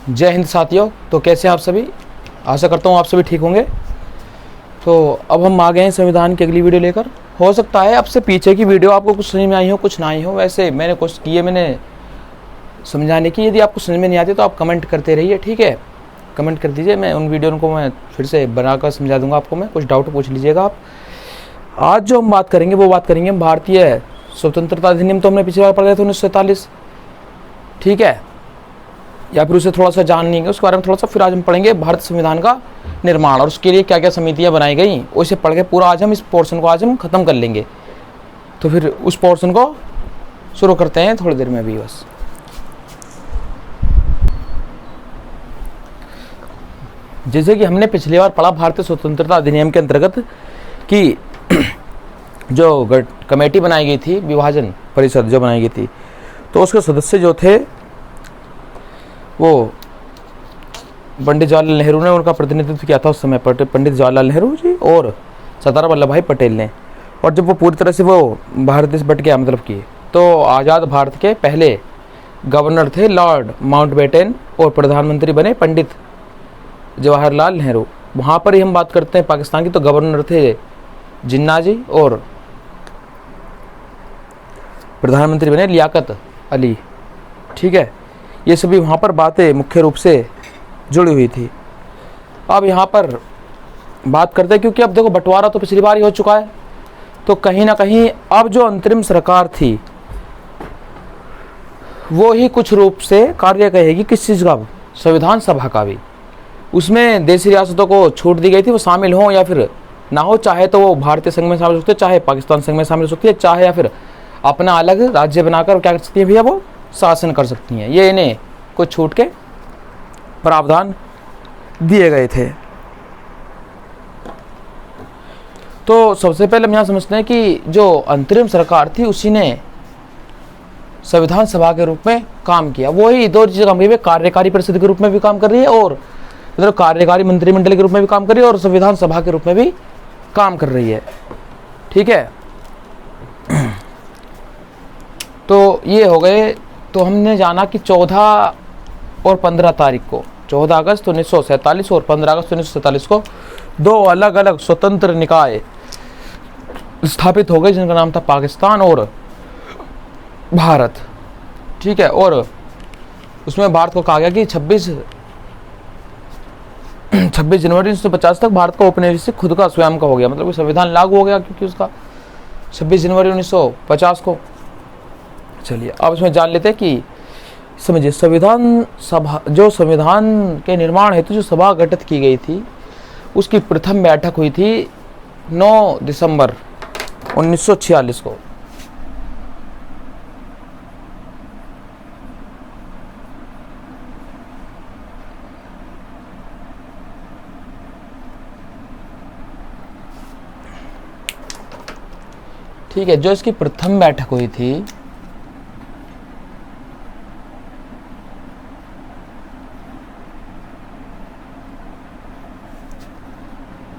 जय हिंद साथियों। तो कैसे हैं आप सभी? आशा करता हूँ आप सभी ठीक होंगे। तो अब हम आ गए हैं संविधान की अगली वीडियो लेकर। हो सकता है आपसे पीछे की वीडियो आपको कुछ समझ में आई हो, कुछ ना आई हो। वैसे मैंने कोशिश की है मैंने समझाने की। यदि आपको समझ में नहीं आती तो आप कमेंट करते रहिए, ठीक है? कमेंट कर दीजिए, मैं उन वीडियो को मैं फिर से बनाकर समझा दूंगा आपको। मैं कुछ डाउट पूछ लीजिएगा आप। आज जो हम बात करेंगे वो बात करेंगे हम भारतीय स्वतंत्रता अधिनियम। तो हमने पिछली बार पढ़ा था 1947, ठीक है? या फिर उसे थोड़ा सा जान लेंगे उसके बारे में थोड़ा सा। फिर आज हम पढ़ेंगे भारत संविधान का निर्माण और उसके लिए क्या क्या समितियां बनाई गई, उसे पढ़ के पूरा आज हम इस पोर्शन को आज हम खत्म कर लेंगे। तो फिर उस पोर्शन को शुरू करते हैं थोड़ी देर में अभी बस। जैसे कि हमने पिछली बार पढ़ा भारतीय स्वतंत्रता अधिनियम के अंतर्गत कि जो कमेटी बनाई गई थी, विभाजन परिषद जो बनाई गई थी, तो उसके सदस्य जो थे वो पंडित जवाहरलाल नेहरू ने उनका प्रतिनिधित्व किया था उस समय पर। पंडित जवाहरलाल नेहरू जी और सरदार वल्लभ भाई पटेल ने। और जब वो पूरी तरह से वो भारत देश बट गया, मतलब कि तो आज़ाद भारत के पहले गवर्नर थे लॉर्ड माउंटबेटन और प्रधानमंत्री बने पंडित जवाहरलाल नेहरू। वहाँ पर ही हम बात करते हैं पाकिस्तान की, तो गवर्नर थे जिन्ना जी और प्रधानमंत्री बने लियाकत अली, ठीक है? ये सभी वहाँ पर बातें मुख्य रूप से जुड़ी हुई थी। अब यहाँ पर बात करते हैं क्योंकि अब देखो बंटवारा तो पिछली बार ही हो चुका है, तो कहीं ना कहीं अब जो अंतरिम सरकार थी वो ही कुछ रूप से कार्य करेगी। किस चीज़ का? संविधान सभा का भी। उसमें देशी रियासतों को छूट दी गई थी, वो शामिल हों या फिर ना हो, चाहे तो वो भारतीय संघ में शामिल हो सकती है, चाहे पाकिस्तान संघ में शामिल हो सकती है, चाहे या फिर अपना अलग राज्य बनाकर क्या कर सकती है भैया, वो शासन कर सकती हैं। ये इन्हें कुछ छूट के प्रावधान दिए गए थे। तो सबसे पहले हम यहाँ समझते हैं कि जो अंतरिम सरकार थी उसी ने संविधान सभा के रूप में काम किया। वही दो चीज़ें काम की, कार्यकारी परिषद के रूप में भी काम कर रही है और मतलब कार्यकारी मंत्रिमंडल के रूप में भी काम कर रही है और संविधान सभा के रूप में भी काम कर रही है, ठीक है? तो ये हो गए। तो हमने जाना कि 14 और 15 तारीख को, 14 अगस्त 1947 और 15 अगस्त 1947 को दो अलग अलग स्वतंत्र निकाय स्थापित हो गए जिनका नाम था पाकिस्तान और भारत, ठीक है? और उसमें भारत को कहा गया कि 26 जनवरी 1950 तक भारत का औपनिवेशिक खुद का स्वयं का हो गया, मतलब संविधान लागू हो गया क्योंकि उसका 26 जनवरी 1950 को। चलिए अब इसमें जान लेते हैं कि समझिए संविधान सभा, जो संविधान के निर्माण हेतु जो सभा गठित की गई थी उसकी प्रथम बैठक हुई थी 9 दिसंबर 1946 को। ठीक है, जो इसकी प्रथम बैठक हुई थी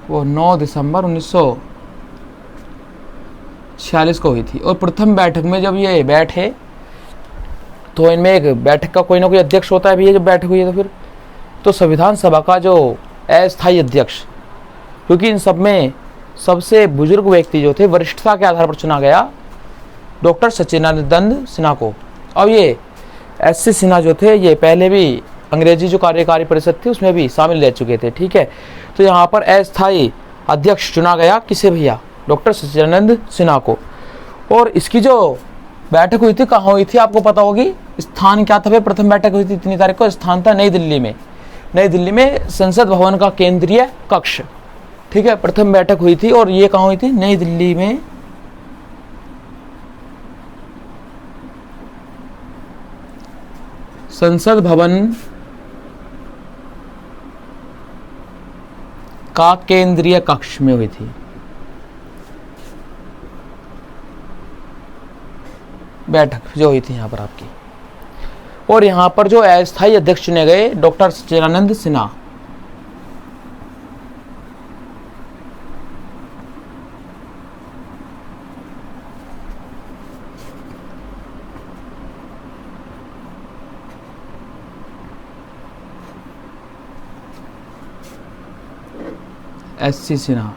वो 9 दिसंबर 1946 को हुई थी। और प्रथम बैठक में जब ये बैठे तो इनमें एक बैठक का कोई ना कोई अध्यक्ष होता है भी, ये जब बैठक हुई है तो फिर तो संविधान सभा का जो अस्थायी अध्यक्ष, क्योंकि इन सब में सबसे बुजुर्ग व्यक्ति जो थे वरिष्ठता के आधार पर चुना गया डॉक्टर सच्चिदानंद सिन्हा को। अब ये एस सी सिन्हा जो थे ये पहले भी अंग्रेजी जो कार्यकारी परिषद थी उसमें भी शामिल रह चुके थे, ठीक है? तो यहाँ पर अस्थायी अध्यक्ष चुना गया किसे भैया? डॉक्टर सच्चिदानंद सिन्हा को। और इसकी जो बैठक हुई थी कहाँ हुई थी आपको पता होगी। स्थान क्या था भाई? प्रथम बैठक हुई थी इतनी तारीख को, स्थान था नई दिल्ली में। नई दिल्ली में संसद भवन का केंद्रीय कक्ष, ठीक है? प्रथम बैठक हुई थी और ये कहाँ हुई थी? नई दिल्ली में। संसद भवन का केंद्रीय कक्ष में हुई थी बैठक जो हुई थी यहाँ पर आपकी। और यहाँ पर जो अस्थायी अध्यक्ष चुने गए डॉक्टर सच्चिदानंद सिन्हा। SC सिन्हा,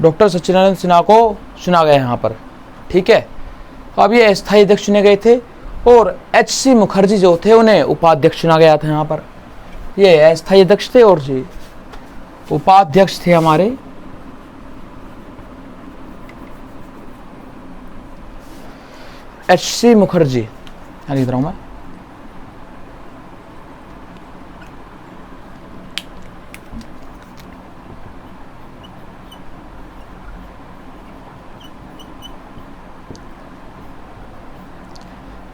डॉक्टर सच्चिदानंद सिन्हा को चुना गया यहाँ पर। ठीक है, अब ये अस्थायी अध्यक्ष चुने गए थे और HC मुखर्जी जो थे उन्हें उपाध्यक्ष चुना गया था यहाँ पर। ये अस्थायी अध्यक्ष थे और जी उपाध्यक्ष थे हमारे HC मुखर्जी। लिख रहा हूं मैं,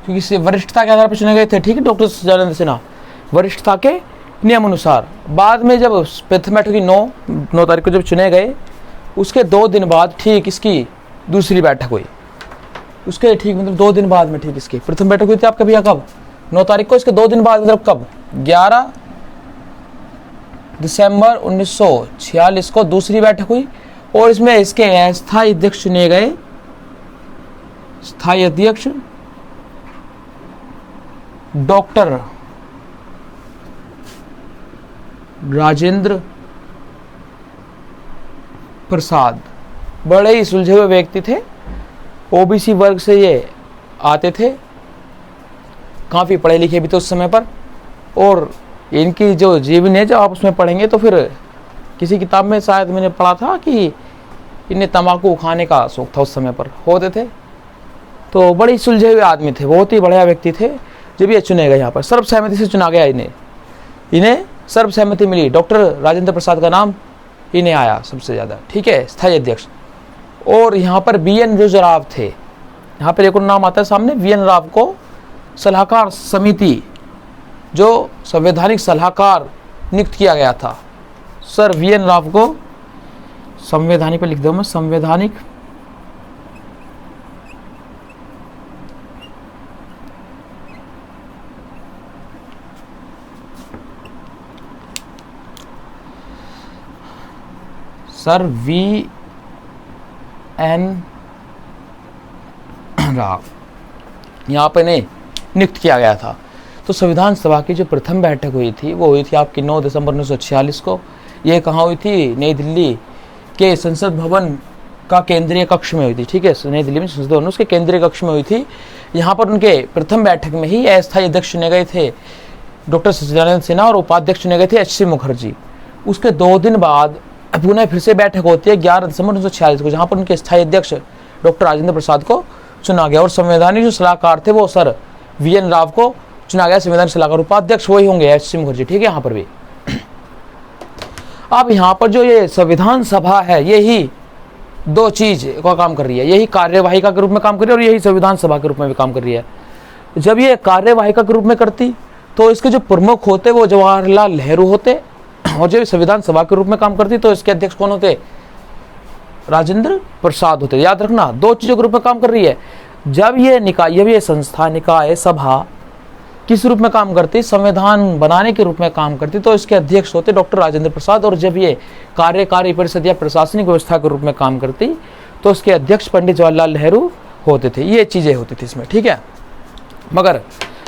क्योंकि वरिष्ठता के आधार पर चुने गए थे। ठीक है, डॉक्टर सच्चिदानंद सिन्हा वरिष्ठता के नियम अनुसार। बाद में जब प्रथम बैठक की 9 तारीख को जब चुने गए, उसके 2 दिन बाद ठीक इसकी दूसरी बैठक हुई। उसके ठीक मतलब 2 दिन बाद में ठीक इसकी प्रथम बैठक हुई थी आपका भैया कब, 9 तारीख को। इसके 2 दिन बाद मतलब कब, 11 दिसंबर 1946 को दूसरी बैठक हुई और इसमें इसके अस्थायी अध्यक्ष चुने गए। स्थायी अध्यक्ष डॉक्टर राजेंद्र प्रसाद, बड़े ही सुलझे हुए व्यक्ति थे, ओबीसी वर्ग से ये आते थे, काफी पढ़े लिखे भी थे उस समय पर। और इनकी जो जीवनी है, जब आप उसमें पढ़ेंगे तो फिर किसी किताब में शायद मैंने पढ़ा था कि इन्हें तंबाकू खाने का शौक था उस समय पर, होते थे। तो बड़े सुलझे हुए आदमी थे, बहुत ही बढ़िया व्यक्ति थे। जब ये चुने गए यहाँ पर सर्वसहमति से चुना गया, इन्हें सर्वसहमति मिली। डॉक्टर राजेंद्र प्रसाद का नाम इन्हें आया सबसे ज्यादा। ठीक है, स्थायी अध्यक्ष। और यहाँ पर BN जोजराव थे, यहाँ पर एक और नाम आता है सामने, VN राव को सलाहकार समिति, जो संवैधानिक सलाहकार नियुक्त किया गया था। सर VN राव को संवैधानिक पे लिख दो मैं, संवैधानिक सर VN राव यहाँ पर इन्हें नियुक्त किया गया था। तो संविधान सभा की जो प्रथम बैठक हुई थी वो हुई थी आपकी 9 दिसंबर 1946 को। ये कहाँ हुई थी, नई दिल्ली के संसद भवन का केंद्रीय कक्ष में हुई थी। ठीक है, नई दिल्ली में संसद भवन उसके केंद्रीय कक्ष में हुई थी। यहाँ पर उनके प्रथम बैठक में ही अस्थायी अध्यक्ष चुने गए थे डॉक्टर सच्चिदानंद सिन्हा और उपाध्यक्ष चुने गए थे HC मुखर्जी। उसके 2 दिन बाद पुनः फिर से बैठक होती है 11 दिसंबर 1946 को, जहाँ पर उनके स्थायी अध्यक्ष डॉक्टर राजेंद्र प्रसाद को चुना गया और संवैधानिक जो सलाहकार थे वो सर VN राव को चुना गया संवैधानिक सलाहकार। उपाध्यक्ष वही होंगे HC मुखर्जी। ठीक है, यहाँ पर भी। अब यहाँ पर जो ये संविधान सभा है, यही 2 चीज का काम कर रही है, यही कार्यवाहिका के रूप में काम कर रही है और यही संविधान सभा के रूप में भी काम कर रही है। जब ये कार्यवाहिका के रूप में करती तो इसके जो प्रमुख होते वो जवाहरलाल नेहरू होते, और जब संविधान सभा के रूप में काम करती तो इसके अध्यक्ष कौन होते, राजेंद्र प्रसाद होते। याद रखना, 2 चीजों के रूप में काम कर रही है। जब ये निकाय, जब ये संस्था, निकाय, सभा किस रूप में काम करती, संविधान बनाने के रूप में काम करती, तो इसके अध्यक्ष होते डॉक्टर राजेंद्र प्रसाद। और जब ये कार्यकारी परिषद या प्रशासनिक व्यवस्था के रूप में काम करती तो उसके अध्यक्ष पंडित जवाहरलाल नेहरू होते थे। ये चीजें होती थी इसमें। ठीक है, मगर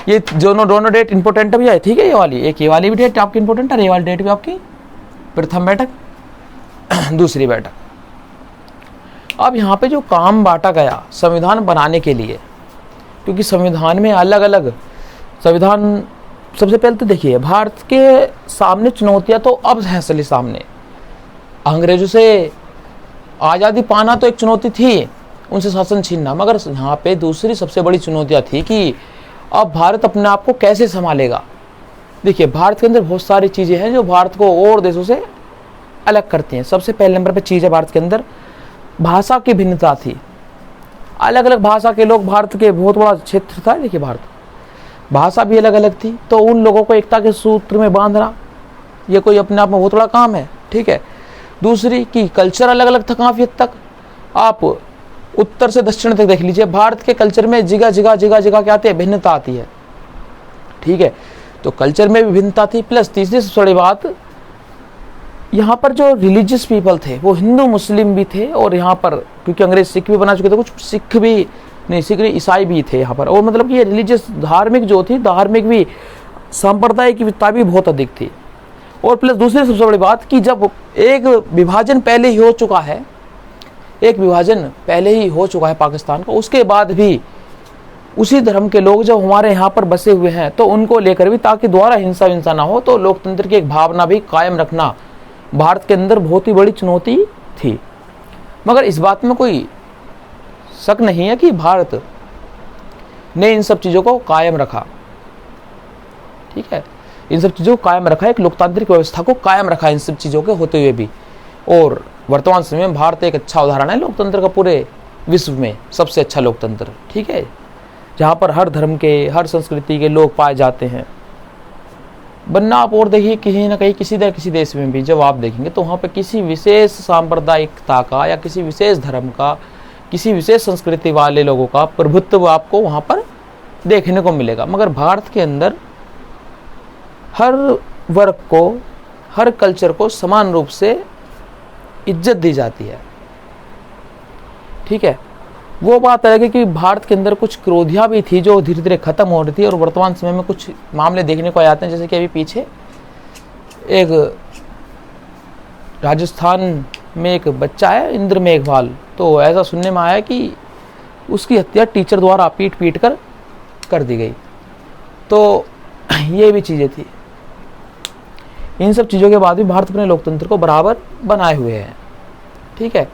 ये दोनों डेट इंपॉर्टेंट भी है। ठीक है, ये वाली एक, ये वाली भी डेट आपकी इंपॉर्टेंट है, ये वाली डेट भी आपकी प्रथम बैठक दूसरी बैठक। अब यहाँ पे जो काम बांटा गया संविधान बनाने के लिए, क्योंकि संविधान में अलग अलग संविधान, सबसे पहले तो देखिए भारत के सामने चुनौतियां तो अब हैं असली सामने। अंग्रेजों से आज़ादी पाना तो एक चुनौती थी, उनसे शासन छीनना, मगर यहाँ पे दूसरी सबसे बड़ी चुनौतियां थी कि अब भारत अपने आप को कैसे संभालेगा। देखिए भारत के अंदर बहुत सारी चीज़ें हैं जो भारत को और देशों से अलग करती हैं। सबसे पहले नंबर पे चीज़ है भारत के अंदर भाषा की भिन्नता थी। अलग अलग भाषा के लोग, भारत के बहुत बड़ा क्षेत्र था। देखिए भारत, भाषा भी अलग अलग थी, तो उन लोगों को एकता के सूत्र में बांधना ये कोई अपने आप में बहुत बड़ा काम है। ठीक है, दूसरी की कल्चर अलग अलग था काफ़ी हद तक। आप उत्तर से दक्षिण तक देख लीजिए, भारत के कल्चर में जगह जगह क्या आती है, भिन्नता आती है। ठीक है, तो कल्चर में भी भिन्नता थी। प्लस तीसरी सबसे बड़ी बात, यहाँ पर जो रिलीजियस पीपल थे वो हिंदू मुस्लिम भी थे, और यहाँ पर क्योंकि अंग्रेज सिख भी बना चुके थे, कुछ सिख भी नहीं, सिख नहीं ईसाई भी थे यहाँ पर। और मतलब कि ये रिलीजियस धार्मिक जो थी, धार्मिक भी सांप्रदायिकता भी बहुत अधिक थी। और प्लस दूसरी सबसे बड़ी बात कि जब एक विभाजन पहले ही हो चुका है, एक विभाजन पहले ही हो चुका है पाकिस्तान का, उसके बाद भी उसी धर्म के लोग जब हमारे यहाँ पर बसे हुए हैं तो उनको लेकर भी, ताकि दोबारा हिंसा विंसा ना हो, तो लोकतंत्र की एक भावना भी कायम रखना भारत के अंदर बहुत ही बड़ी चुनौती थी। मगर इस बात में कोई शक नहीं है कि भारत ने इन सब चीज़ों को कायम रखा, ठीक है, इन सब चीज़ों को कायम रखा, एक लोकतांत्रिक व्यवस्था को कायम रखा इन सब चीज़ों के होते हुए भी। और वर्तमान समय में भारत एक अच्छा उदाहरण है लोकतंत्र का, पूरे विश्व में सबसे अच्छा लोकतंत्र, ठीक है, जहाँ पर हर धर्म के, हर संस्कृति के लोग पाए जाते हैं। वरना आप और देखिए कहीं ना कहीं किसी न किसी देश में भी जब आप देखेंगे तो वहाँ पर किसी विशेष सांप्रदायिकता का या किसी विशेष धर्म का, किसी विशेष संस्कृति वाले लोगों का प्रभुत्व आपको वहाँ पर देखने को मिलेगा। मगर भारत के अंदर हर वर्ग को, हर कल्चर को समान रूप से इज्जत दी जाती है, ठीक है। वो बात अलग है कि भारत के अंदर कुछ क्रोधियाँ भी थी जो धीरे धीरे खत्म हो रही थी, और वर्तमान समय में कुछ मामले देखने को आ जाते हैं। जैसे कि अभी पीछे एक राजस्थान में एक बच्चा है इंद्र मेघवाल, तो ऐसा सुनने में आया कि उसकी हत्या टीचर द्वारा पीट पीट कर दी गई। तो ये भी चीज़ें थी। इन सब चीज़ों के बाद भी भारत अपने लोकतंत्र को बराबर बनाए हुए हैं, ठीक है।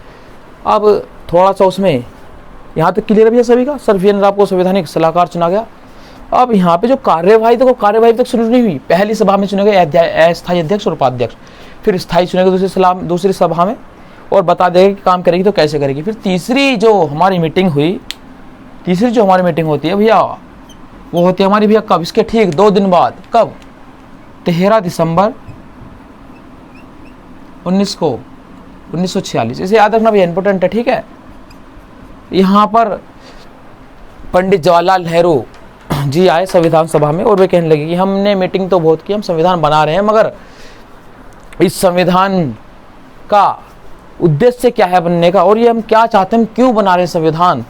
अब थोड़ा सा उसमें यहाँ तक क्लियर भी है सभी का। सर्वजेंद्र आपको संवैधानिक सलाहकार चुना गया। अब यहाँ पे जो कार्यवाही तक शुरू नहीं हुई। पहली सभा में चुने गए अस्थायी अध्यक्ष और उपाध्यक्ष, फिर स्थायी चुने गए दूसरी सभा में, और बता देगा कि काम करेगी तो कैसे करेगी। फिर तीसरी जो हमारी मीटिंग होती है भैया, वो होती है हमारी भैया कब, इसके ठीक 2 दिन बाद, कब, 13 दिसंबर 1946। इसे याद रखना भैया, इंपॉर्टेंट है, ठीक है। यहाँ पर पंडित जवाहरलाल नेहरू जी आए संविधान सभा में, और वे कहने लगे कि हमने मीटिंग तो बहुत की, हम संविधान बना रहे हैं, मगर इस संविधान का उद्देश्य क्या है बनने का, और ये हम क्या चाहते हैं, हम क्यों बना रहे हैं संविधान।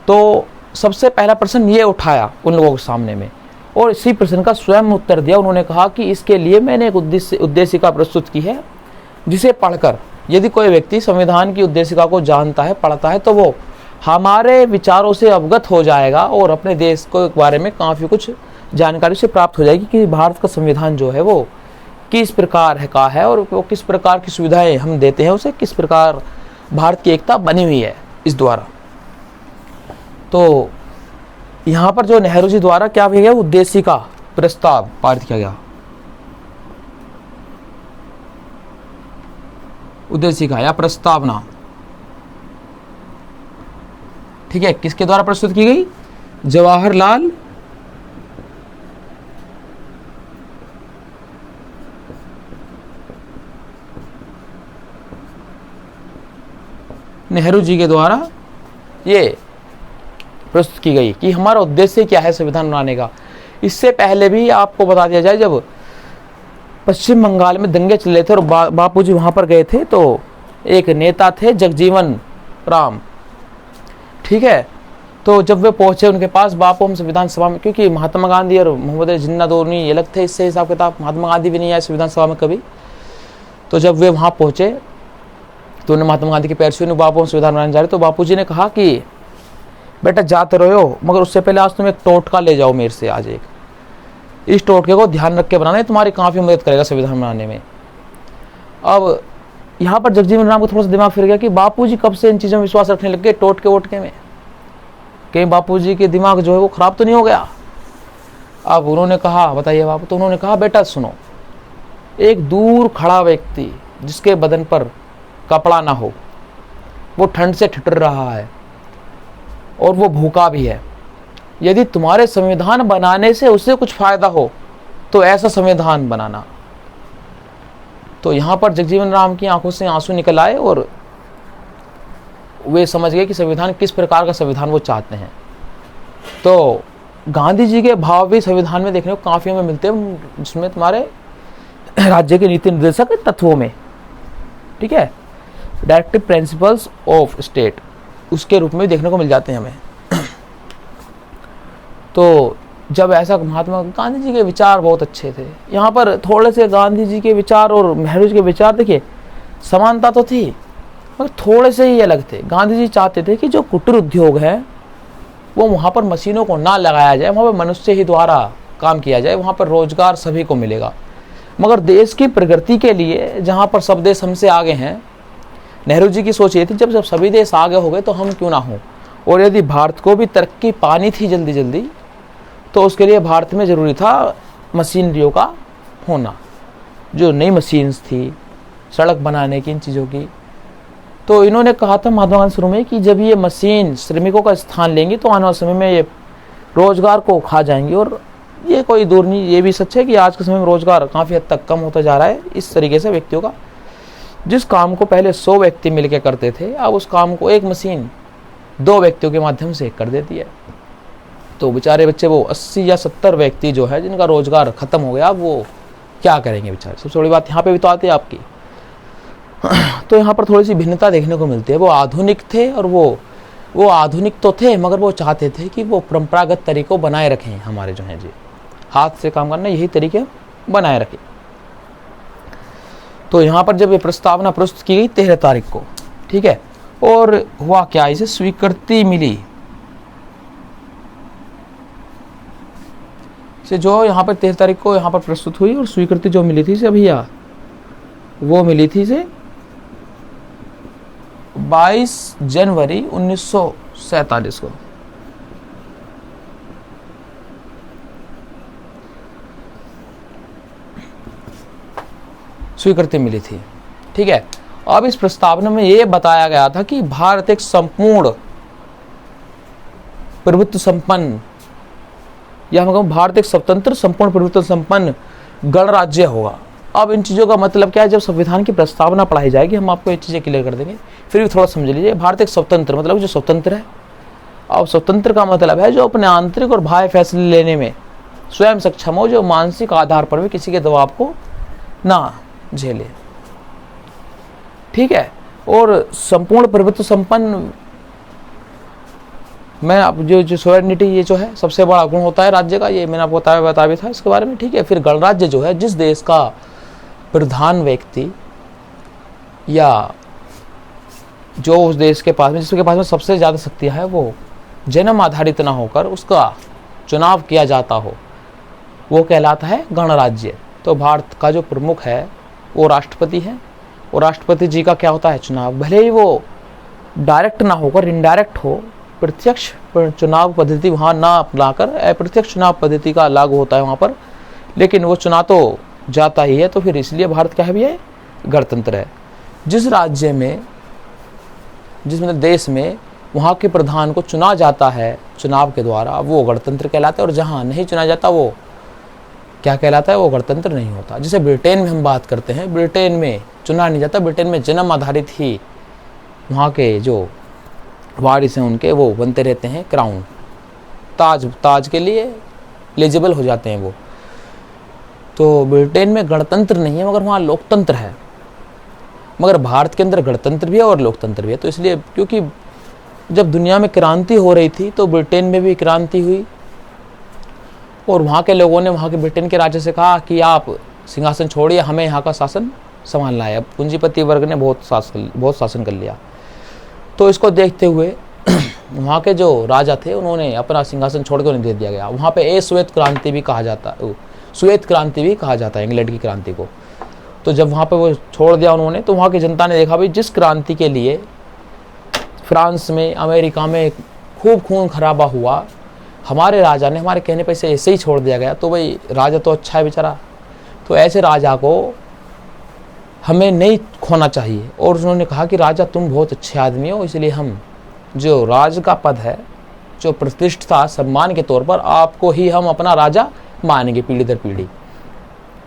तो सबसे पहला प्रश्न ये उठाया उन लोगों के सामने में, और इसी प्रश्न का स्वयं उत्तर दिया। उन्होंने कहा कि इसके लिए मैंने एक उद्देशिका प्रस्तुत की है, जिसे पढ़कर यदि कोई व्यक्ति संविधान की उद्देशिका को जानता है, पढ़ता है, तो वो हमारे विचारों से अवगत हो जाएगा और अपने देश के बारे में काफ़ी कुछ जानकारी से प्राप्त हो जाएगी कि भारत का संविधान जो है वो किस प्रकार का है, और वो किस प्रकार की सुविधाएं हम देते हैं उसे, किस प्रकार भारत की एकता बनी हुई है इस द्वारा। तो यहाँ पर जो नेहरू जी द्वारा क्या किया गया, उद्देशिका प्रस्ताव पारित किया गया। उद्देशिका या प्रस्तावना, ठीक है, किसके द्वारा प्रस्तुत की गई, जवाहरलाल नेहरू जी के द्वारा ये प्रस्तुत की गई कि हमारा उद्देश्य क्या है संविधान बनाने का। इससे पहले भी आपको बता दिया जाए, जब पश्चिम बंगाल में दंगे चल रहे थे और बापूजी वहां पर गए थे, तो एक नेता थे जगजीवन राम, ठीक है। तो जब वे पहुंचे उनके पास, बापू हम संविधान सभा में, क्योंकि महात्मा गांधी और मोहम्मद जिन्ना दोनों अलग थे इससे हिसाब किताब, महात्मा गांधी भी नहीं आए संविधान सभा में कभी। तो जब वे वहां पहुंचे तो उन्हें महात्मा गांधी के पैर छुए, बापू हम संविधान बनाने जा रहे। तो बापू जी ने कहा कि बेटा जाते रहो, मगर उससे पहले आज तुम एक टोटका ले जाओ मेरे से, आज एक इस टोटके को ध्यान रख के बनाना है, तुम्हारी काफ़ी मदद करेगा संविधान बनाने में। अब यहाँ पर जगजीवन राम को थोड़ा सा दिमाग फिर गया कि बापूजी कब से इन चीज़ों में विश्वास रखने लग गए, टोटके वोटके में, कहीं बापूजी के दिमाग जो है वो खराब तो नहीं हो गया। अब उन्होंने कहा बताइए बापू, तो उन्होंने कहा बेटा सुनो, एक दूर खड़ा व्यक्ति जिसके बदन पर कपड़ा ना हो, वो ठंड से ठिठुर रहा है और वो भूखा भी है, यदि तुम्हारे संविधान बनाने से उसे कुछ फायदा हो तो ऐसा संविधान बनाना। तो यहाँ पर जगजीवन राम की आंखों से आंसू निकल आए और वे समझ गए कि संविधान किस प्रकार का संविधान वो चाहते हैं। तो गांधी जी के भाव भी संविधान में देखने को काफ़ी हमें मिलते हैं, जिसमें तुम्हारे राज्य के नीति निर्देशक तत्वों में, ठीक है, डायरेक्टिव प्रिंसिपल्स ऑफ स्टेट, उसके रूप में भी देखने को मिल जाते हैं हमें। तो जब ऐसा, महात्मा गांधी जी के विचार बहुत अच्छे थे। यहाँ पर थोड़े से गांधी जी के विचार और नेहरू जी के विचार देखिए समानता तो थी, मगर थोड़े से ही अलग थे। गांधी जी चाहते थे कि जो कुटीर उद्योग है वो वहाँ पर मशीनों को ना लगाया जाए, वहाँ पर मनुष्य ही द्वारा काम किया जाए, वहाँ पर रोजगार सभी को मिलेगा। मगर देश की प्रगति के लिए जहाँ पर सब देश हमसे आगे हैं, नेहरू जी की सोच ये थी जब सभी देश आगे हो गए तो हम क्यों ना हों, और यदि भारत को भी तरक्की पानी थी जल्दी जल्दी तो उसके लिए भारत में ज़रूरी था मशीनरियों का होना, जो नई मशीन्स थी सड़क बनाने की, इन चीज़ों की। तो इन्होंने कहा था महात्मा गांधी शुरू में कि जब ये मशीन श्रमिकों का स्थान लेंगी तो आने वाले समय में ये रोजगार को खा जाएंगी। और ये कोई दूर नहीं, ये भी सच है कि आज के समय में रोजगार काफ़ी हद तक कम होता जा रहा है इस तरीके से व्यक्तियों का। जिस काम को पहले 100 व्यक्ति मिलकर करते थे, अब उस काम को एक मशीन 2 व्यक्तियों के माध्यम से कर देती है। तो बेचारे बच्चे वो 80 या 70 व्यक्ति जो है जिनका रोजगार खत्म हो गया, अब वो क्या करेंगे बेचारे। सबसे बड़ी बात यहाँ पे भी तो आती है आपकी। तो यहाँ पर थोड़ी सी भिन्नता देखने को मिलती है। वो आधुनिक थे और वो आधुनिक तो थे, मगर वो चाहते थे कि वो परंपरागत तरीकों बनाए रखें, हमारे जो हैं जी हाथ से काम करना, यही तरीके बनाए रखें। तो यहाँ पर जब ये प्रस्तावना प्रस्तुत की गई 13 तारीख को, ठीक है, और हुआ क्या, इसे स्वीकृति मिली से जो यहाँ पर 13 तारीख को यहाँ पर प्रस्तुत हुई, और स्वीकृति जो मिली थी से भैया वो मिली थी से 22 जनवरी 1947 को। स्वीकृति मिली थी, ठीक है। अब इस प्रस्तावना में यह बताया गया था कि भारत एक संपूर्ण प्रभुत्व संपन्न, या हम भारत एक स्वतंत्र संपूर्ण प्रभुत्व संपन्न गणराज्य होगा। अब इन चीज़ों का मतलब क्या है, जब संविधान की प्रस्तावना पढ़ाई जाएगी हम आपको ये चीज़ें क्लियर कर देंगे, फिर भी थोड़ा समझ लीजिए। भारत एक स्वतंत्र मतलब जो स्वतंत्र है, और स्वतंत्र का मतलब है जो अपने आंतरिक और बाह्य फैसले लेने में स्वयं सक्षम हो, जो मानसिक आधार पर भी किसी के दबाव को ना झेले, ठीक है। और संपूर्ण प्रभुत्व संपन्न मैं अब जो सोवरेनिटी, ये जो है सबसे बड़ा गुण होता है राज्य का, ये मैंने आपको बताया भी था इसके बारे में, ठीक है। फिर गणराज्य जो है जिस देश का प्रधान व्यक्ति या जो उस देश के पास में, जिसके पास में सबसे ज़्यादा शक्तियाँ है, वो जन्म आधारित ना होकर उसका चुनाव किया जाता हो, वो कहलाता है गणराज्य। तो भारत का जो प्रमुख है वो राष्ट्रपति है, और राष्ट्रपति जी का क्या होता है चुनाव, भले ही वो डायरेक्ट ना होकर इनडायरेक्ट हो, प्रत्यक्ष चुनाव पद्धति वहाँ ना अपनाकर अप्रत्यक्ष चुनाव पद्धति का लागू होता है वहाँ पर, लेकिन वो चुना तो जाता ही है। तो फिर इसलिए भारत क्या है भी है, गणतंत्र है। जिस राज्य में, जिस मतलब देश में वहाँ के प्रधान को चुना जाता है चुनाव के द्वारा, वो गणतंत्र कहलाता है, और जहाँ नहीं चुना जाता वो क्या कहलाता है, वो गणतंत्र नहीं होता। जैसे ब्रिटेन में हम बात करते हैं, ब्रिटेन में चुना नहीं जाता, ब्रिटेन में जन्म आधारित ही वहाँ के जो वारिस हैं उनके वो बनते रहते हैं, क्राउन ताज के लिए एलिजिबल हो जाते हैं वो। तो ब्रिटेन में गणतंत्र नहीं है, मगर वहाँ लोकतंत्र है। मगर भारत के अंदर गणतंत्र भी है और लोकतंत्र भी है। तो इसलिए क्योंकि जब दुनिया में क्रांति हो रही थी तो ब्रिटेन में भी क्रांति हुई, और वहाँ के लोगों ने वहाँ के ब्रिटेन के राजा से कहा कि आप सिंहासन छोड़िए, हमें यहाँ का शासन संभालना है। अब पूंजीपति वर्ग ने बहुत शासन कर लिया। तो इसको देखते हुए वहाँ के जो राजा थे उन्होंने अपना सिंहासन छोड़ के उन्हें दे दिया गया। वहाँ पे श्वेत क्रांति भी कहा जाता है, श्वेत क्रांति भी कहा जाता है इंग्लैंड की क्रांति को। तो जब वहाँ पे वो छोड़ दिया उन्होंने, तो वहाँ की जनता ने देखा भाई जिस क्रांति के लिए फ्रांस में, अमेरिका में खूब खून खराबा हुआ, हमारे राजा ने हमारे कहने पर इसे ऐसे ही छोड़ दिया गया, तो भाई राजा तो अच्छा है बेचारा, तो ऐसे राजा को हमें नहीं खोना चाहिए। और उन्होंने कहा कि राजा तुम बहुत अच्छे आदमी हो, इसलिए हम जो राज का पद है, जो प्रतिष्ठा सम्मान के तौर पर आपको ही हम अपना राजा मानेंगे पीढ़ी दर पीढ़ी।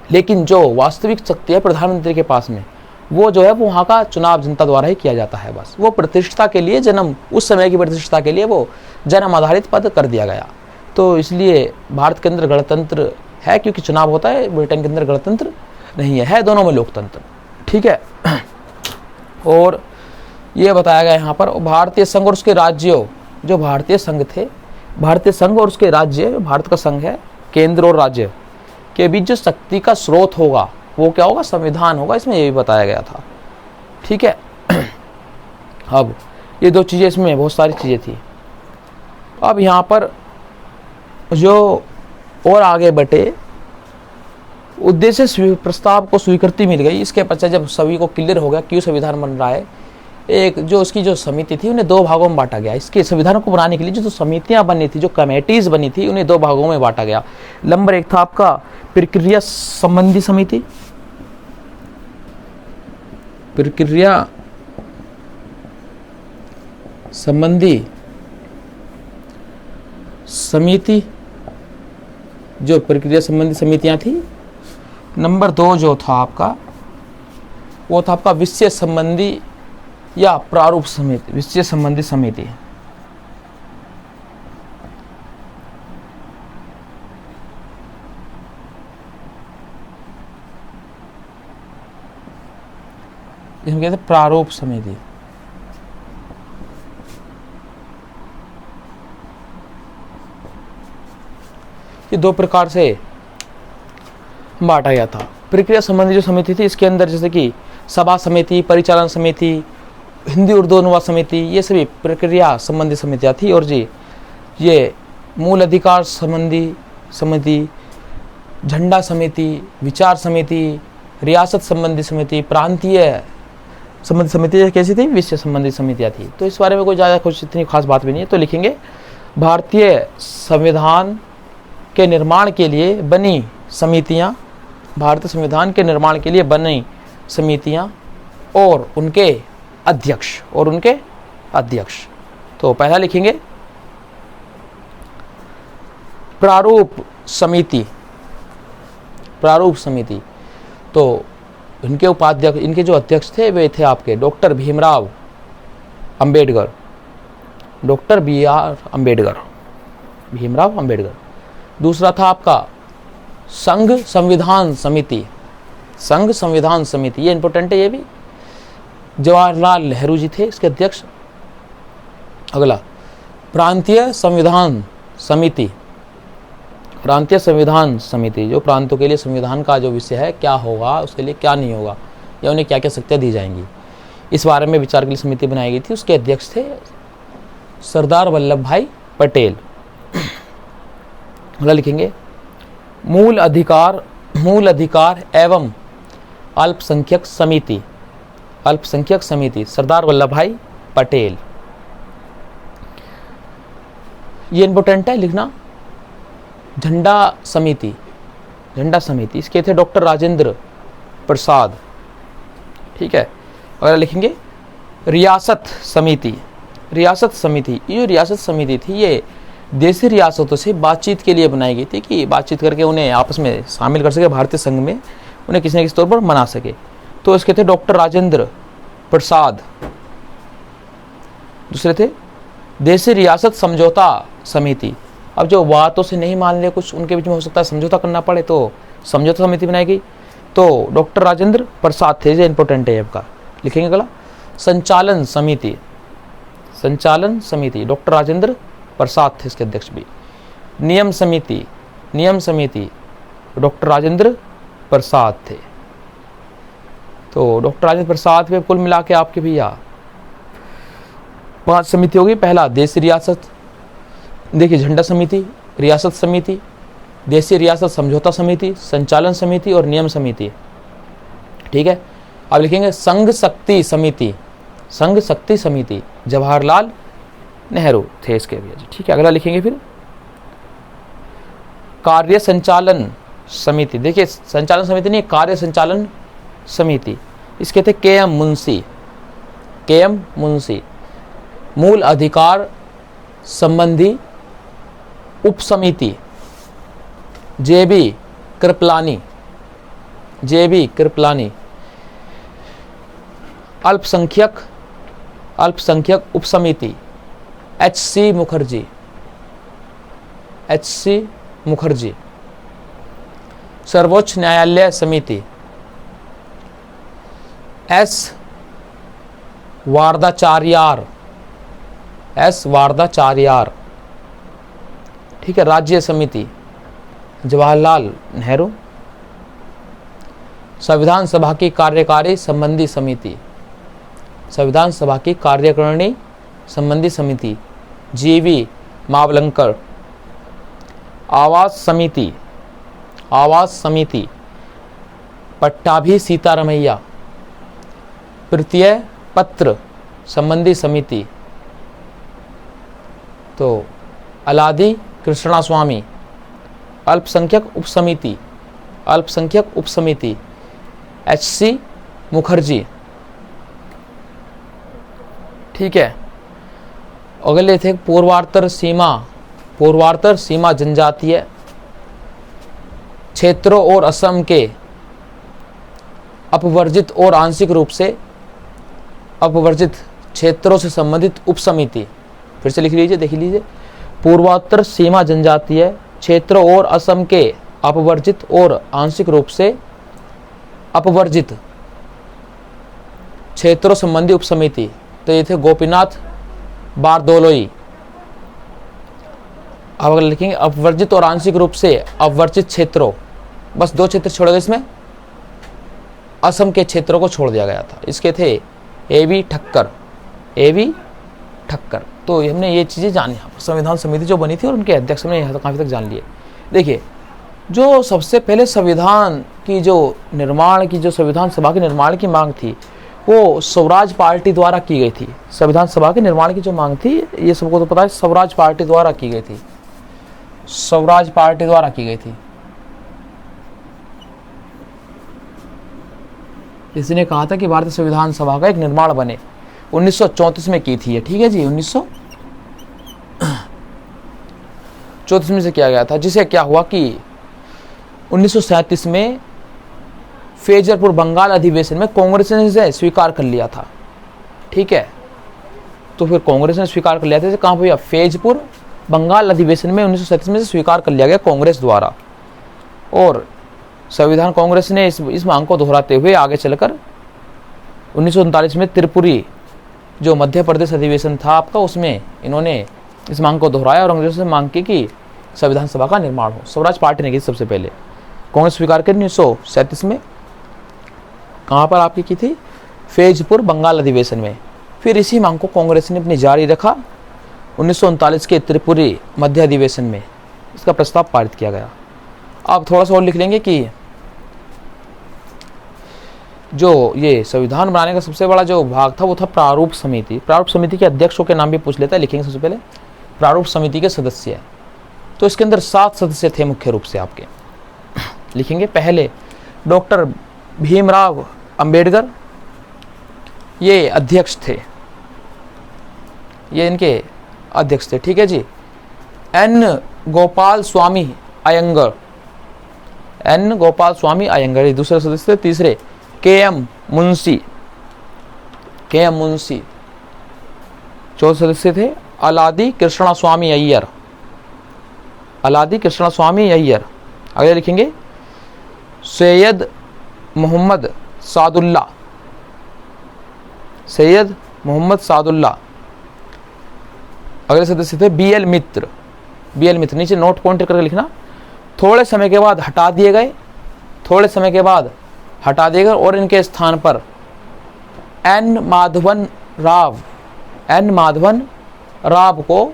लेकिन जो वास्तविक शक्ति है प्रधानमंत्री के पास में, वो जो है वो वहाँ का चुनाव जनता द्वारा ही किया जाता है। बस वो प्रतिष्ठा के लिए, जन्म उस समय की प्रतिष्ठा के लिए वो जन्म आधारित पद कर दिया गया। तो इसलिए भारत के अंदर गणतंत्र है क्योंकि चुनाव होता है, ब्रिटेन के अंदर गणतंत्र नहीं है दोनों में लोकतंत्र, ठीक है। और ये बताया गया यहाँ पर भारतीय संघ और उसके राज्यों, जो भारतीय संघ थे भारतीय संघ और उसके राज्य, भारत का संघ है, केंद्र और राज्य के बीच जो शक्ति का स्रोत होगा वो क्या होगा, संविधान होगा। इसमें ये भी बताया गया था, ठीक है। अब ये दो चीज़ें, इसमें बहुत सारी चीज़ें थी। अब यहाँ पर जो और आगे बढ़े, उद्देश्य प्रस्ताव को स्वीकृति मिल गई। इसके पश्चात जब सभी को क्लियर हो गया क्यों संविधान बन रहा है, एक जो उसकी जो समिति थी उन्हें दो भागों में बांटा गया। इसके संविधान को बनाने के लिए जो समितियां बनी थी, जो कमेटीज बनी थी, उन्हें दो भागों में बांटा गया। नंबर एक था आपका प्रक्रिया संबंधी समिति, प्रक्रिया संबंधी समिति, जो प्रक्रिया संबंधी समितियां थी। नंबर दो जो था आपका, वो था आपका विषय संबंधी या प्रारूप समिति, विषय संबंधी समिति। इसमें कहते हैं प्रारूप समिति। ये दो प्रकार से बांटा गया था। प्रक्रिया संबंधी जो समिति थी, इसके अंदर जैसे कि सभा समिति, परिचालन समिति, हिंदी उर्दू अनुवाद समिति, ये सभी प्रक्रिया संबंधी समितियाँ थी। और जी ये मूल अधिकार संबंधी समिति, झंडा समिति, विचार समिति, रियासत संबंधी समिति, प्रांतीय संबंधी समिति कैसी थी, विषय संबंधी समितियाँ थी। तो इस बारे में कोई ज़्यादा कुछ इतनी खास बात भी नहीं है। तो लिखेंगे भारतीय संविधान के निर्माण के लिए बनी समितियाँ, भारतीय संविधान के निर्माण के लिए बनी समितियाँ और उनके अध्यक्ष, और उनके अध्यक्ष। तो पहला लिखेंगे प्रारूप समिति, प्रारूप समिति। तो इनके उपाध्यक्ष, इनके जो अध्यक्ष थे वे थे आपके doctor Bhimrao Ambedkar, doctor BR Ambedkar, Bhimrao Ambedkar. दूसरा था आपका संघ संविधान समिति, संघ संविधान समिति, ये इंपॉर्टेंट है, ये भी जवाहरलाल नेहरू जी थे इसके अध्यक्ष। अगला प्रांतीय संविधान समिति, प्रांतीय संविधान समिति, जो प्रांतों के लिए संविधान का जो विषय है क्या होगा, उसके लिए क्या नहीं होगा, या उन्हें क्या क्या शक्तियाँ दी जाएंगी, इस बारे में विचार के लिए समिति बनाई गई थी। उसके अध्यक्ष थे सरदार वल्लभ भाई पटेल। अगला लिखेंगे मूल अधिकार एवं अल्पसंख्यक समिति, अल्पसंख्यक समिति, सरदार वल्लभ भाई पटेल। ये इंपॉर्टेंट है लिखना। झंडा समिति, झंडा समिति, इसके थे डॉक्टर राजेंद्र प्रसाद, ठीक है। अगर लिखेंगे रियासत समिति, रियासत समिति, ये रियासत समिति थी ये देशी रियासतों से बातचीत के लिए बनाई गई थी कि बातचीत करके उन्हें आपस में शामिल कर सके, भारतीय संघ में उन्हें किसी न किसी तौर पर मना सके। तो इसके थे डॉक्टर राजेंद्र प्रसाद। दूसरे थे देशी रियासत समझौता समिति। अब जो बातों से नहीं मान ले कुछ, उनके बीच में हो सकता है समझौता करना पड़े, तो समझौता समिति बनाई गई। तो डॉक्टर राजेंद्र प्रसाद थे, ये इंपॉर्टेंट है आपका। लिखेंगे अगला संचालन समिति, संचालन समिति, डॉक्टर राजेंद्र प्रसाद थे इसके अध्यक्ष भी। नियम समिति, नियम समिति, डॉक्टर राजेंद्र प्रसाद थे। तो डॉक्टर राजेंद्र प्रसाद पे कुल मिला के आपके भैया 5 समिति होगी। पहला देशी रियासत, देखिए झंडा समिति, रियासत समिति, देशी रियासत समझौता समिति, संचालन समिति और नियम समिति, ठीक है। अब लिखेंगे संघ शक्ति समिति, संघ शक्ति समिति, जवाहरलाल नेहरू थे इसके भी, ठीक है। अगला लिखेंगे फिर कार्य संचालन समिति। देखिए संचालन समिति नहीं, कार्य संचालन समिति, इसके थे KM मुंशी, KM मुंशी। मूल अधिकार संबंधी उप समिति JB कृपलानी, JB कृपलानी। अल्पसंख्यक, अल्पसंख्यक उप समिति HC मुखर्जी, HC मुखर्जी। सर्वोच्च न्यायालय समिति S वारदाचार्यार, S वारदाचार्यार। ठीक है। राज्य समिति जवाहरलाल नेहरू। संविधान सभा की कार्यकारी संबंधी समिति, संविधान सभा की कार्यकारिणी संबंधी समिति जीवी मावलंकर। आवास समिति, आवास समिति पट्टाभी सीतारमैया। तृतीय पत्र संबंधी समिति तो अलादी कृष्णास्वामी। अल्पसंख्यक उपसमिति, अल्पसंख्यक उपसमिति HC मुखर्जी। ठीक है। अगले थे पूर्वार्तर सीमा, पूर्वार्तर सीमा जनजातीय क्षेत्रों और असम के अपवर्जित और आंशिक रूप से अपवर्जित क्षेत्रों से संबंधित उपसमिति। फिर से लिख लीजिए, देख लीजिए। पूर्वोत्तर सीमा जनजातीय क्षेत्रों और असम के अपवर्जित और आंशिक रूप से अपवर्जित क्षेत्रों संबंधी उपसमिति। तो ये थे गोपीनाथ बारदोलोई। अब अगर लिखेंगे अपवर्जित और आंशिक रूप से अपवर्जित क्षेत्रों, बस 2 क्षेत्र छोड़े गए इसमें, असम के क्षेत्रों को छोड़ दिया गया था। इसके थे AB ठक्कर, AB ठक्कर। तो हमने ये चीज़ें जानी, संविधान समिति जो बनी थी और उनके अध्यक्ष ने यहाँ काफ़ी तक जान लिए। देखिए, जो सबसे पहले संविधान की जो निर्माण की, जो संविधान सभा के निर्माण की मांग थी, वो स्वराज पार्टी द्वारा की गई थी। संविधान सभा के निर्माण की जो मांग थी, ये सबको तो पता है, स्वराज पार्टी द्वारा की गई थी, स्वराज पार्टी द्वारा की गई थी। इसने कहा था कि भारतीय संविधान सभा का एक निर्माण बने, 1934 में की थी ये। ठीक है जी, 1934 में से किया गया था, जिसे क्या हुआ कि 1937 में फैजपुर बंगाल अधिवेशन में कांग्रेस ने इसे स्वीकार कर लिया था। ठीक है, तो फिर कांग्रेस ने स्वीकार कर लिया था। कहाँ भैया? फैजपुर बंगाल अधिवेशन में 1937 में से स्वीकार कर लिया गया कांग्रेस द्वारा। और संविधान कांग्रेस ने इस मांग को दोहराते हुए आगे चलकर 1939 में त्रिपुरी जो मध्य प्रदेश अधिवेशन था आपका, उसमें इन्होंने इस मांग को दोहराया और अंग्रेजों से मांग की कि संविधान सभा का निर्माण हो। स्वराज पार्टी ने की सबसे पहले, कांग्रेस स्वीकार कर 1937 में। कहाँ पर आपकी की थी? फैजपुर बंगाल अधिवेशन में। फिर इसी मांग को कांग्रेस ने अपनी जारी रखा 1939 के त्रिपुरी मध्य अधिवेशन में, इसका प्रस्ताव पारित किया गया। अब थोड़ा सा और लिख लेंगे कि जो ये संविधान बनाने का सबसे बड़ा जो भाग था वो था प्रारूप समिति। प्रारूप समिति के अध्यक्षों के नाम भी पूछ लेता है, लिखेंगे सबसे पहले प्रारूप समिति के सदस्य। तो इसके अंदर 7 सदस्य थे मुख्य रूप से आपके, लिखेंगे। पहले डॉक्टर भीमराव अंबेडकर, ये अध्यक्ष थे, ये इनके अध्यक्ष थे। ठीक है जी। N गोपाल स्वामी अयंगर, N गोपाल स्वामी अयंगर ये दूसरे सदस्य थे। तीसरे KM मुंशी, KM मुंशी चौथे सदस्य थे। अलादी कृष्णा स्वामी अय्यर, अलादी कृष्णा स्वामी अय्यर। अगले लिखेंगे सैयद मोहम्मद सादुल्ला, सैयद मोहम्मद सादुल्ला। अगले सदस्य थे BL मित्र, BL मित्र। नीचे नोट पॉइंट करके लिखना। थोड़े समय के बाद हटा दिए गए, थोड़े समय के बाद हटा दिए गए और इनके स्थान पर N माधवन राव, N माधवन राव को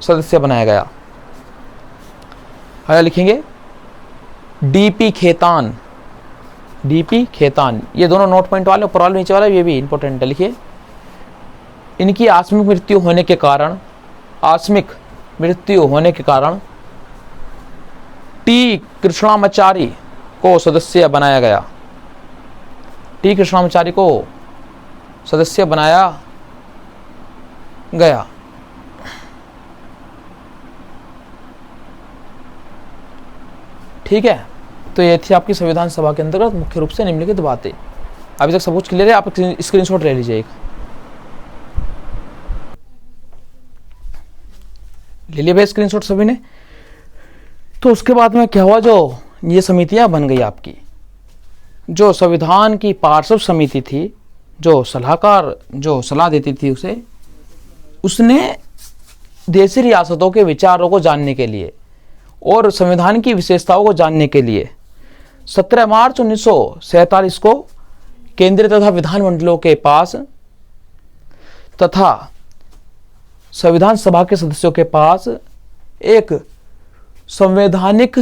सदस्य बनाया गया। अगला लिखेंगे DP खेतान, DP खेतान। ये दोनों नोट पॉइंट वाले, ऊपर वाले नीचे वाला, ये भी इंपॉर्टेंट है, लिखिए। इनकी आकस्मिक मृत्यु होने के कारण, आकस्मिक मृत्यु होने के कारण T कृष्णामाचारी को सदस्य बनाया गया, T कृष्णामाचारी को सदस्य बनाया गया। ठीक है, तो ये थी आपकी संविधान सभा के अंतर्गत मुख्य रूप से निम्नलिखित बातें। अभी तक सब कुछ क्लियर है? आप स्क्रीनशॉट ले लीजिए, एक ले लिए भाई स्क्रीनशॉट सभी ने। तो उसके बाद में क्या हुआ, जो ये समितियां बन गई आपकी, जो संविधान की पार्षद समिति थी, जो सलाहकार जो सलाह देती थी उसे, उसने देशी रियासतों के विचारों को जानने के लिए और संविधान की विशेषताओं को जानने के लिए 17 मार्च 1947 को केंद्रीय तथा विधानमंडलों के पास तथा संविधान सभा के सदस्यों के पास एक संवैधानिक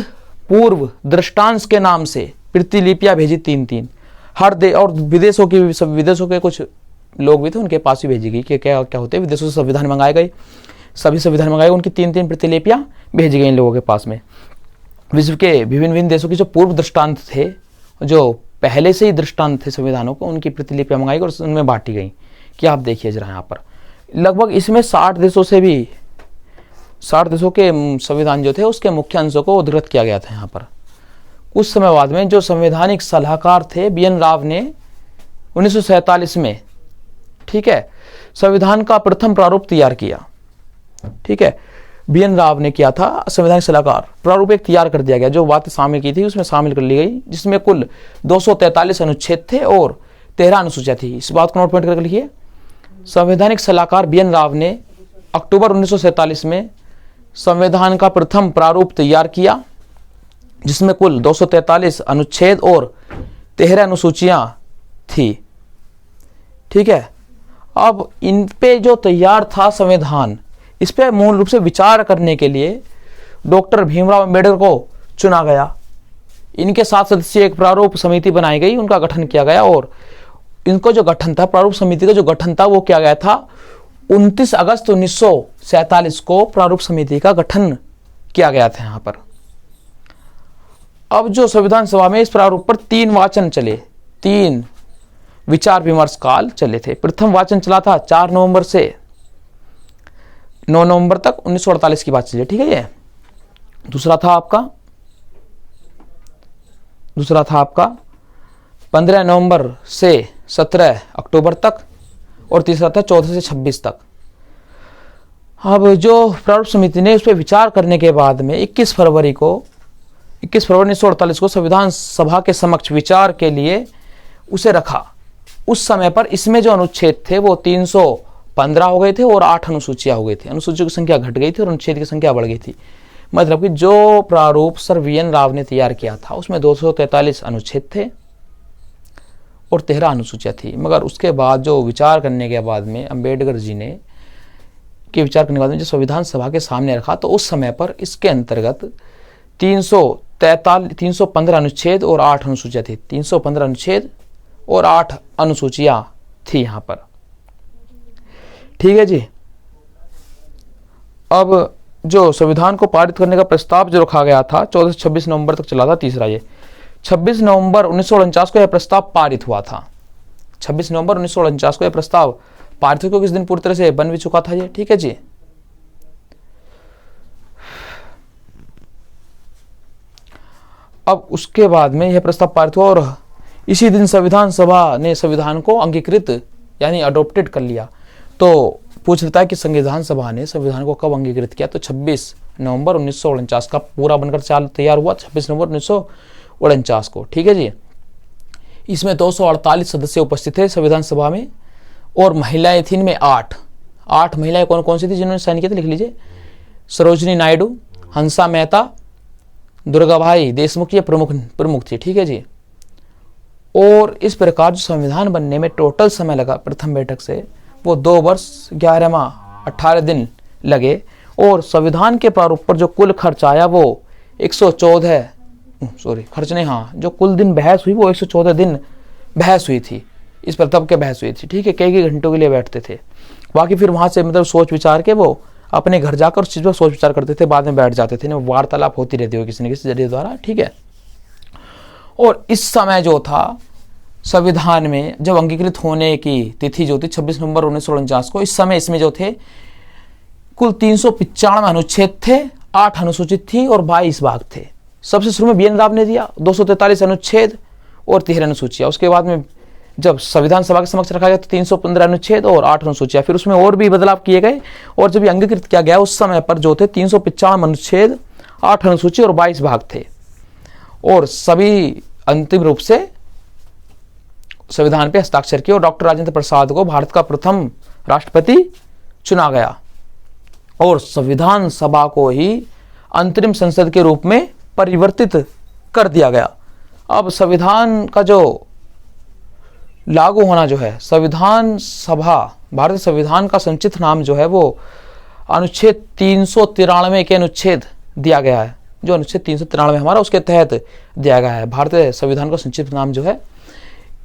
पूर्व दृष्टांत के नाम से प्रतिलिपियां भेजी, 3-3 हर देश, और विदेशों के कुछ लोग भी थे, उनके पास भी भेजी गई कि क्या क्या होते हैं, विदेशों से संविधान मंगाए गए, सभी संविधान मंगाए, उनकी 3-3 प्रतिलिपियां भेजी गई इन लोगों के पास में। विश्व के विभिन्न देशों की जो पूर्व दृष्टांत थे, जो पहले से ही दृष्टांत थे संविधानों को, उनकी प्रतिलिपियां मंगाई और उनमें बांटी गई कि आप देखिए जरा यहाँ पर लगभग इसमें 60 देशों के संविधान जो थे उसके मुख्य अंशों को उद्धृत किया गया था यहाँ पर। कुछ समय बाद में जो संवैधानिक सलाहकार थे BN राव ने 1947 में, ठीक है, संविधान का प्रथम प्रारूप तैयार किया। ठीक है, BN राव ने किया था, संवैधानिक सलाहकार, प्रारूप एक तैयार कर दिया गया, जो बातें शामिल की थी उसमें शामिल कर ली गई, जिसमें कुल 243 अनुच्छेद थे और 13 अनुसूचियां थी। इस बात को नोट पॉइंट करके लिखिए। संवैधानिक सलाहकार BN राव ने अक्टूबर 1947 में संविधान का प्रथम प्रारूप तैयार किया, जिसमें कुल 243 अनुच्छेद और 13 अनुसूचियां थी। ठीक है, अब इन पे जो तैयार था संविधान, इस पे मूल रूप से विचार करने के लिए डॉक्टर भीमराव अम्बेडकर को चुना गया। इनके 7 सदस्यीय एक प्रारूप समिति बनाई गई, उनका गठन किया गया और इनको जो गठन था, प्रारूप समिति का जो गठन था वो किया गया था 29 अगस्त 1947 को प्रारूप समिति का गठन किया गया था यहाँ पर। अब जो संविधान सभा में इस प्रारूप पर 3 वाचन चले, 3 विचार विमर्श काल चले थे। प्रथम वाचन चला था 4 नवंबर से 9 नवंबर तक 1948 की बात चलिए, ठीक है। ये दूसरा था आपका 15 नवंबर से 17 अक्टूबर तक और तीसरा था 14 से 26 तक। अब जो प्रारूप समिति ने उस पर विचार करने के बाद में 21 फरवरी 1948 को संविधान सभा के समक्ष विचार के लिए उसे रखा। उस समय पर इसमें जो अनुच्छेद थे वो 315 हो गए थे और 8 अनुसूचियां हो गई थी। अनुसूचियों की संख्या घट गई थी और अनुच्छेद की संख्या बढ़ गई थी। मतलब कि जो प्रारूप सर BN राव ने तैयार किया था उसमें 243 अनुच्छेद थे और 13 अनुसूचियां थी। मगर उसके बाद जो विचार करने के बाद में अम्बेडकर जी ने विचार करने के बाद में जो संविधान सभा के सामने रखा, तो उस समय पर इसके अंतर्गत 315 अनुच्छेद और 8 अनुसूचियां थी। 315 अनुच्छेद और 8 अनुसूचियां थी यहां पर, ठीक है जी। अब जो संविधान को पारित करने का प्रस्ताव जो रखा गया था 14 से 26 नवंबर तक चला था। तीसरा ये 26 नवंबर 1949 को यह प्रस्ताव पारित हुआ था। 26 नवंबर 1949 को यह प्रस्ताव पारित हुआ, क्योंकि इस दिन पूरी तरह से बन भी चुका था ये, ठीक है जी। अब उसके बाद में यह प्रस्ताव पारित हुआ और इसी दिन संविधान सभा ने संविधान को अंगीकृत यानी अडॉप्टेड कर लिया। तो पूछ लेता है कि संविधान सभा ने संविधान को कब अंगीकृत किया, तो 26 नवंबर 1949 का पूरा बनकर तैयार हुआ 26 नवंबर 1949 को, ठीक है जी। इसमें 248 सदस्य उपस्थित थे संविधान सभा में और महिलाएं थी इनमें 8 महिलाएं कौन कौन सी थी जिन्होंने साइन किया था, लिख लीजिए। सरोजनी नायडू, हंसा मेहता, दुर्गाबाई देशमुख, ये प्रमुख थी, ठीक है जी। और इस प्रकार जो संविधान बनने में टोटल समय लगा प्रथम बैठक से वो 2 वर्ष 11 माह 18 दिन लगे और संविधान के प्रारूप पर जो कुल खर्च आया वो 114 जो कुल दिन बहस हुई वो 114 दिन बहस हुई थी, इस पर तब के बहस हुई थी, ठीक है। कई घंटों के लिए बैठते थे, बाकी फिर वहां से मतलब सोच विचार के वो अपने घर जाकर उस चीज पर सोच विचार करते थे, बाद में बैठ जाते थे, वार्तालाप होती रहती हो किसी न किसी जरिए द्वारा, ठीक है। और इस समय जो था संविधान में जब अंगीकृत होने की तिथि जो थी 26 नवंबर 1949 को, इस समय इसमें जो थे कुल 395 अनुच्छेद थे, 8 अनुसूचित थी और 22 भाग थे। सबसे शुरू में BN राव ने दिया 243 अनुच्छेद और 13 अनुसूचियां। उसके बाद में जब संविधान सभा के समक्ष रखा गया तो 315 अनुच्छेद और 8 अनुसूचियां, फिर उसमें और भी बदलाव किए गए और जब ये अंगीकृत किया गया उस समय पर जो थे 395 अनुच्छेद, 8 अनुसूची और 22 भाग थे और सभी अंतिम रूप से संविधान पे हस्ताक्षर किए और डॉक्टर राजेंद्र प्रसाद को भारत का प्रथम राष्ट्रपति चुना गया और संविधान सभा को ही अंतरिम संसद के रूप में परिवर्तित कर दिया गया। अब संविधान का जो लागू होना जो है, संविधान सभा, भारतीय संविधान का संक्षिप्त नाम जो है वो अनुच्छेद 393 के अनुच्छेद दिया गया है, जो अनुच्छेद 393 हमारा उसके तहत दिया गया है भारतीय संविधान का संक्षिप्त नाम जो है।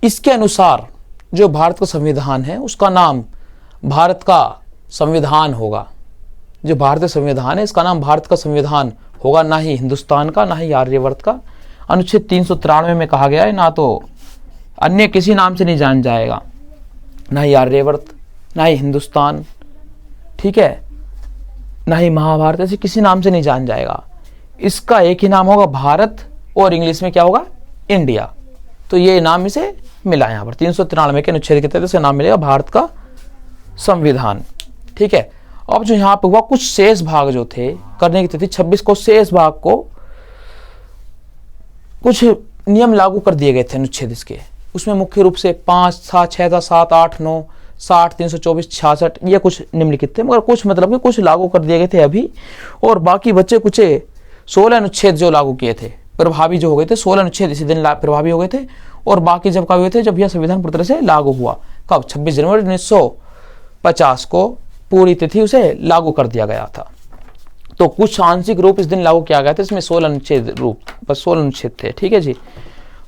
इसके अनुसार जो भारत का संविधान है उसका नाम भारत का संविधान होगा। जो भारतीय संविधान है इसका नाम भारत का संविधान होगा, ना ही हिंदुस्तान का, ना ही आर्यवर्त का। अनुच्छेद 393 में कहा गया है ना तो अन्य किसी नाम से नहीं जान जाएगा, ना ही आर्यवर्त, ना ही हिंदुस्तान, ठीक है, ना ही महाभारत, ऐसे किसी नाम से नहीं जान जाएगा। इसका एक ही नाम होगा भारत, और इंग्लिश में क्या होगा, इंडिया। तो ये नाम इसे मिला यहाँ पर 393 के अनुच्छेद के तहत इसे नाम मिलेगा भारत का संविधान, ठीक है। अब जो यहाँ पे हुआ कुछ शेष भाग जो थे करने की तिथि 26 को, शेष भाग को कुछ नियम लागू कर दिए गए थे अनुच्छेद इसके। उसमें मुख्य रूप से 5, 7, 6, 7, 8, 9, 60, 324, 66 ये कुछ निम्नलिखित थे, मगर कुछ मतलब कि कुछ लागू कर दिए गए थे अभी, और बाकी बच्चे कुछ 16 अनुच्छेद जो लागू किए थे, प्रभावी जो हो गए थे 16 अनुच्छेद इसी दिन प्रभावी हो गए थे। और बाकी जब कब हुए थे, जब यह संविधान पूरी तरह से लागू हुआ, कब, 26 जनवरी 1950 को पूरी तिथि उसे लागू कर दिया गया था। तो कुछ आंशिक रूप इस दिन लागू किया गया था, इसमें 16 अनुच्छेद रूप, बस 16 अनुच्छेद थे, ठीक है जी।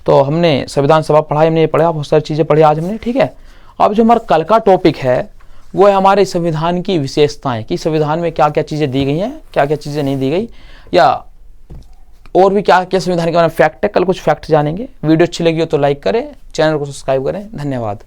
तो हमने संविधान सभा पढ़ा, हमने ये पढ़ा, बहुत सारी चीजें पढ़ी आज हमने, ठीक है। अब जो हमारा कल का टॉपिक है वो है हमारे संविधान की विशेषताएं, कि संविधान में क्या क्या चीजें दी गई हैं, क्या क्या चीजें नहीं दी गई, या और भी क्या क्या संविधान के बारे में फैक्ट है। कल कुछ फैक्ट जानेंगे। वीडियो अच्छी लगी हो तो लाइक करें, चैनल को सब्सक्राइब करें। धन्यवाद।